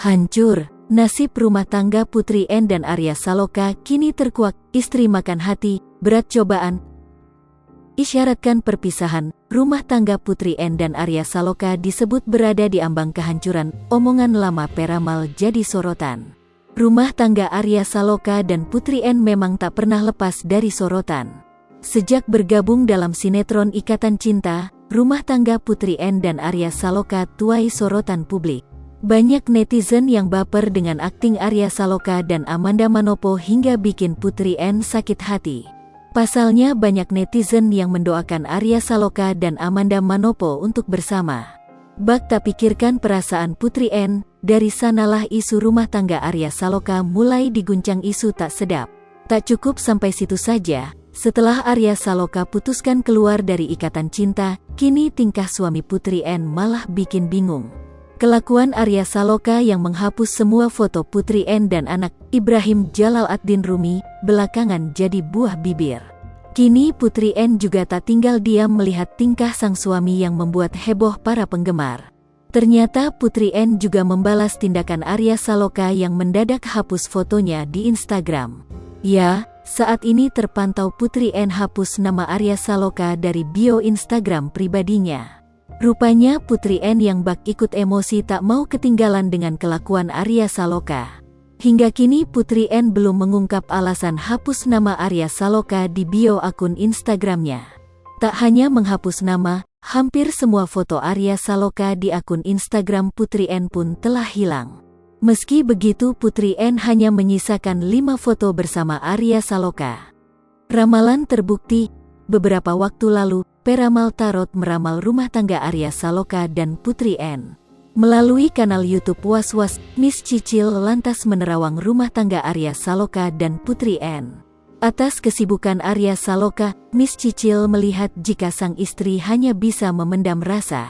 Hancur, nasib rumah tangga Putri N dan Arya Saloka kini terkuak, istri makan hati, berat cobaan. Isyaratkan perpisahan, rumah tangga Putri N dan Arya Saloka disebut berada di ambang kehancuran, omongan lama peramal jadi sorotan. Rumah tangga Arya Saloka dan Putri N memang tak pernah lepas dari sorotan. Sejak bergabung dalam sinetron Ikatan Cinta, rumah tangga Putri N dan Arya Saloka tuai sorotan publik. Banyak netizen yang baper dengan akting Arya Saloka dan Amanda Manopo hingga bikin Putri N sakit hati. Pasalnya banyak netizen yang mendoakan Arya Saloka dan Amanda Manopo untuk bersama. Bak tak pikirkan perasaan Putri N, dari sanalah isu rumah tangga Arya Saloka mulai diguncang isu tak sedap. Tak cukup sampai situ saja, setelah Arya Saloka putuskan keluar dari Ikatan Cinta, kini tingkah suami Putri N malah bikin bingung. Kelakuan Arya Saloka yang menghapus semua foto Putri N dan anak, Ibrahim Jalal ad-Din Rumi, belakangan jadi buah bibir. Kini Putri N juga tak tinggal diam melihat tingkah sang suami yang membuat heboh para penggemar. Ternyata Putri N juga membalas tindakan Arya Saloka yang mendadak hapus fotonya di Instagram. Ya, saat ini terpantau Putri N hapus nama Arya Saloka dari bio Instagram pribadinya. Rupanya Putri N yang bak ikut emosi tak mau ketinggalan dengan kelakuan Arya Saloka. Hingga kini Putri N belum mengungkap alasan hapus nama Arya Saloka di bio akun Instagramnya. Tak hanya menghapus nama, hampir semua foto Arya Saloka di akun Instagram Putri N pun telah hilang. Meski begitu Putri N hanya menyisakan 5 foto bersama Arya Saloka. Ramalan terbukti, beberapa waktu lalu, peramal tarot meramal rumah tangga Arya Saloka dan Putri N. Melalui kanal YouTube Was-Was, Miss Cicil lantas menerawang rumah tangga Arya Saloka dan Putri N. Atas kesibukan Arya Saloka, Miss Cicil melihat jika sang istri hanya bisa memendam rasa.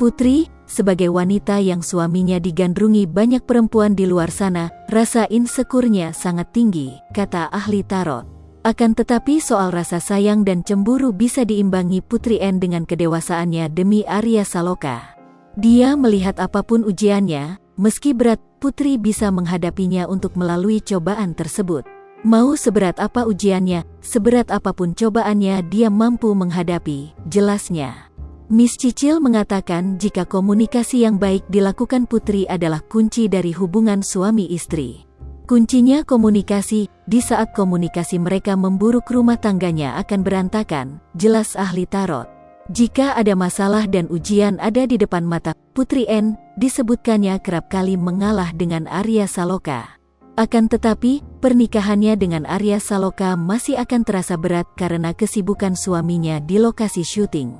Putri, sebagai wanita yang suaminya digandrungi banyak perempuan di luar sana, rasa insecure-nya sangat tinggi, kata ahli tarot. Akan tetapi soal rasa sayang dan cemburu bisa diimbangi Putri N dengan kedewasaannya demi Arya Saloka. Dia melihat apapun ujiannya, meski berat, Putri bisa menghadapinya untuk melalui cobaan tersebut. Mau seberat apa ujiannya, seberat apapun cobaannya dia mampu menghadapi, jelasnya. Miss Cicil mengatakan jika komunikasi yang baik dilakukan Putri adalah kunci dari hubungan suami istri. Kuncinya komunikasi, di saat komunikasi mereka memburuk rumah tangganya akan berantakan, jelas ahli tarot. Jika ada masalah dan ujian ada di depan mata, Putri N, disebutkannya kerap kali mengalah dengan Arya Saloka. Akan tetapi, pernikahannya dengan Arya Saloka masih akan terasa berat karena kesibukan suaminya di lokasi syuting.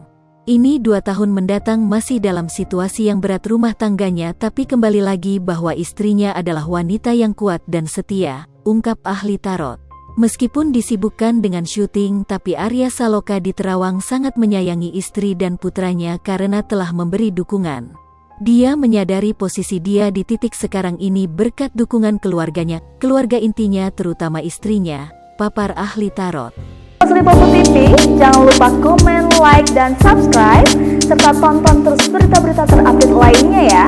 Ini 2 tahun mendatang masih dalam situasi yang berat rumah tangganya, tapi kembali lagi bahwa istrinya adalah wanita yang kuat dan setia, ungkap ahli tarot. Meskipun disibukkan dengan syuting, tapi Arya Saloka di Terawang sangat menyayangi istri dan putranya karena telah memberi dukungan. Dia menyadari posisi dia di titik sekarang ini berkat dukungan keluarganya, keluarga intinya terutama istrinya, papar ahli tarot. Lipo TV, jangan lupa komen, like, dan subscribe, serta tonton terus berita-berita terupdate lainnya ya.